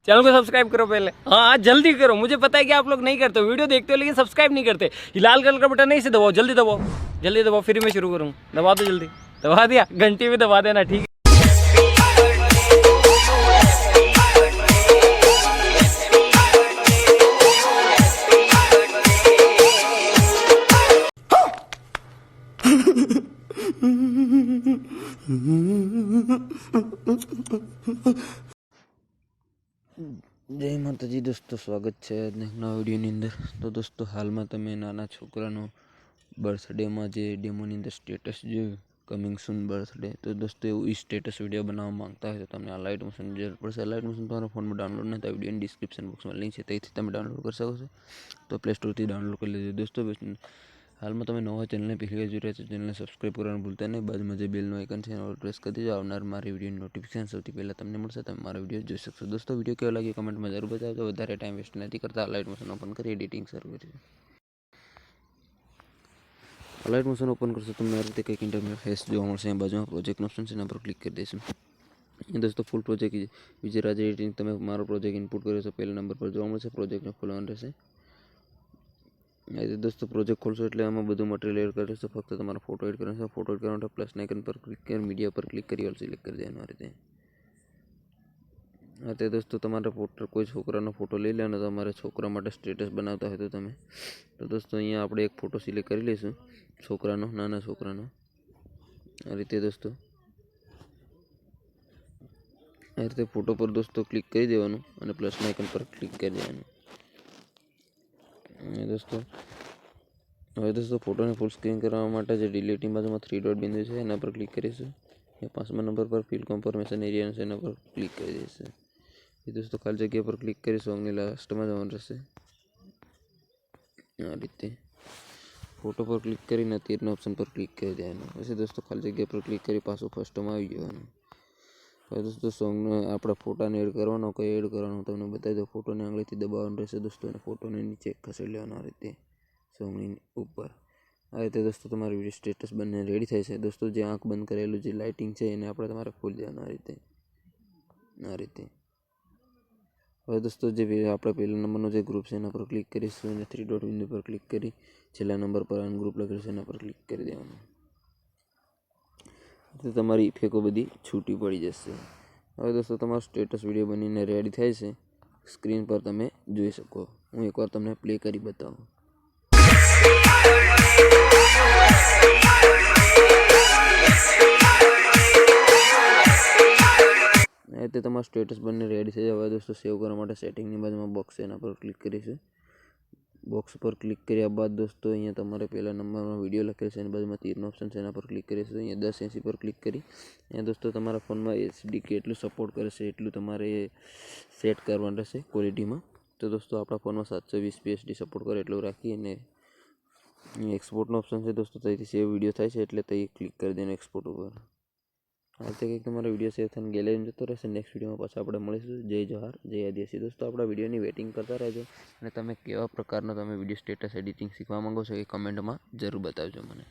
Channel को subscribe करो पहले। हाँ जल्दी करो, मुझे पता है कि आप लोग नहीं करते हो, वीडियो देखते हो लेकिन सब्सक्राइब नहीं करते। ये लाल कलर का बटन नहीं, इसे दबाओ, जल्दी दबाओ, जल्दी दबाओ, फिर मैं शुरू करूँ। दबा दो जल्दी, दबा दिया, घंटी भी दबा देना, ठीक है। जय माताजी दोस्तों, स्वागत है આજના એક નવા વિડીયોની અંદર। તો દોસ્તો, હાલમાં તમે નાના છોકરાનો બર્થડેમાં જે ડેમોની અંદર સ્ટેટસ જોયું, કમિંગ સૂન બર્થડે, તો દોસ્તો એવું એ સ્ટેટસ વિડીયો બનાવવા માંગતા હોય તો તમને આ લાઇટ મોશનની જરૂર પડશે। લાઇટ મોશન તમારા ફોનમાં ડાઉનલોડ નહીં થાય, વિડીયોની ડિસ્ક્રિપ્શન બોક્સમાં લિંક છે, ત્યાંથી તમે ડાઉનલોડ કરી શકો છો। તો પ્લે સ્ટોરથી ડાઉનલોડ કરી લેજો દોસ્તો। હાલમાં તમે નવા ચેનલને પહેલી વાર જોઈ રહ્યા છો, ચેનલને સબસ્ક્રાઈબ કરવાનું ભૂલતા નહીં। બાજુમાં જે બેલનું આઇકન છે એના પર પ્રેસ કરી દેજો, આવનાર મારી વિડીયોની નોટિફિકેશન સૌથી પહેલાં તમને મળશે, તમે મારો વિડીયો જોઈ શકશો। દોસ્તો વિડીયો કેવો લાગ્યો કમેન્ટમાં જરૂર બતાવજો। વધારે ટાઈમ વેસ્ટ નથી કરતા, લાઇટ મોશન ઓપન કરી એડિટિંગ શરૂ કરીશું। લાઇટ મોશન ઓપન કરશો તમને આ રીતે કંઈક ઇન્ટરફેસ જોવા મળશે। એ બાજુમાં પ્રોજેક્ટનો ઓપ્શન છે, એના પર ક્લિક કરી દઈશું। દોસ્તો ફૂલ પ્રોજેક્ટ વિજયરાજ એડિટિંગ, તમે મારો પ્રોજેક્ટ ઇનપુટ કર્યો છે, પહેલા નંબર પર જોવા મળશે। પ્રોજેક્ટને ખોલવાનું રહેશે। દોસ્તો પ્રોજેક્ટ ખોલશો એટલે આમાં બધું મટીરિયલ એડ કરીશું, ફક્ત તમારો ફોટો એડ કરવાનો છે। ફોટો એડ કરવા માટે પ્લસ આઇકન પર ક્લિક કરી મીડિયા પર ક્લિક કરી ઓલ સિલેક્ટ કરી દેવાનું આ રીતે। હા તે દોસ્તો, તમારે ફોટો કોઈ છોકરાનો ફોટો લઈ લેવાનો, તમારે છોકરા માટે સ્ટેટસ બનાવતા હોય તો તમે તો દોસ્તો અહીંયા આપણે એક ફોટો સિલેક્ટ કરી લઈશું છોકરાનો, નાના છોકરાનો આ રીતે દોસ્તો। આ રીતે ફોટો પર દોસ્તો ક્લિક કરી દેવાનું અને પ્લસના આઇકન પર ક્લિક કરી દેવાનું દોસ્તો। હવે દોસ્તો ફોટોને ફૂલ સ્ક્રીન કરવા માટે જે ડિલીટની બાજુમાં 3 ડોટ બિંદુ છે એના પર ક્લિક કરીશું। એ 5મા નંબર પર ફિલ કન્ફર્મેશન એરિયા છે એના પર ક્લિક કરી દઈશું। એ દોસ્તો ખાલી જગ્યા પર ક્લિક કરી સોંગની લાસ્ટમાં જવાનું રહેશે આ રીતે। ફોટો પર ક્લિક કરીને તીરના ઓપ્શન પર ક્લિક કરી દેવાનું। પછી દોસ્તો ખાલી જગ્યા પર ક્લિક કરી પાછું ફર્સ્ટમાં આવી જવાનું। હવે દોસ્તો સોંગને આપણા ફોટાને એડ કરવાનો, કઈ એડ કરવાનો તમને બતાવી દો। ફોટોને આંગળીથી દબાવવાનું રહેશે દોસ્તો અને ફોટોને નીચે ખસેડી લેવાનો આ રીતે સોંગની ઉપર। આ રીતે દોસ્તો તમારી વિડીયો સ્ટેટસ બંને રેડી થાય છે દોસ્તો। જે આંખ બંધ કરેલું જે લાઇટિંગ છે એને આપણે તમારે ખોલી દેવાનું આ રીતે। હવે દોસ્તો જે આપણે પહેલા નંબરનો જે ગ્રુપ છે એના પર ક્લિક કરીશું અને 3 ડોટ બિંદુ પર ક્લિક કરી છેલ્લા નંબર પર અનગ્રુપ લખેલું છે એના પર ક્લિક કરી દેવાનું। તો તમારી ઇફેક્ટો બધી છૂટી પડી જશે। હવે દોસ્તો તમારો સ્ટેટસ વિડીયો બનીને રેડી થાય છે, સ્ક્રીન પર તમે જોઈ શકો। હું એકવાર તમને પ્લે કરી બતાવું। આ રીતે તમારું સ્ટેટસ બંને રેડી થઈ જાય। હવે દોસ્તો સેવ કરવા માટે સેટિંગની બાજુમાં બોક્સ છે એના પર ક્લિક કરીશું। બોક્સ પર ક્લિક કર્યા બાદ દોસ્તો અહીંયા તમારે પહેલા નંબરમાં વિડીયો લખેલ છે એની બાજુમાં તીરનો ઓપ્શન છે એના પર ક્લિક કરીશું। અહીંયા 1080 પર ક્લિક કરી અહીંયા દોસ્તો તમારા ફોનમાં HD કેટલું સપોર્ટ કરે છે એટલું તમારે સેટ કરવાનું રહેશે ક્વોલિટીમાં। તો દોસ્તો આપણા ફોનમાં 720p HD સપોર્ટ કરે એટલું રાખી અને એક્સપોર્ટનો ઓપ્શન છે દોસ્તો, ત્યાંથી સેવ વિડીયો થાય છે એટલે ત્યાં ક્લિક કરી દેવાનું એક્સપોર્ટ ઉપર। આ રીતે કંઈક તમારો વિડીયો સેવ થઈને ગેલેરીમાં જતો રહેશે। નેક્સ્ટ વિડીયોમાં પાછા આપણે મળીશું। જય જોહાર, જય આદિવાસી દોસ્તો। આપણા વિડીયોની વેટિંગ કરતા રહેજો અને તમે કેવા પ્રકારનો તમે વિડીયો સ્ટેટસ એડિટિંગ શીખવા માંગો છો એ કમેન્ટમાં જરૂર બતાવજો મને।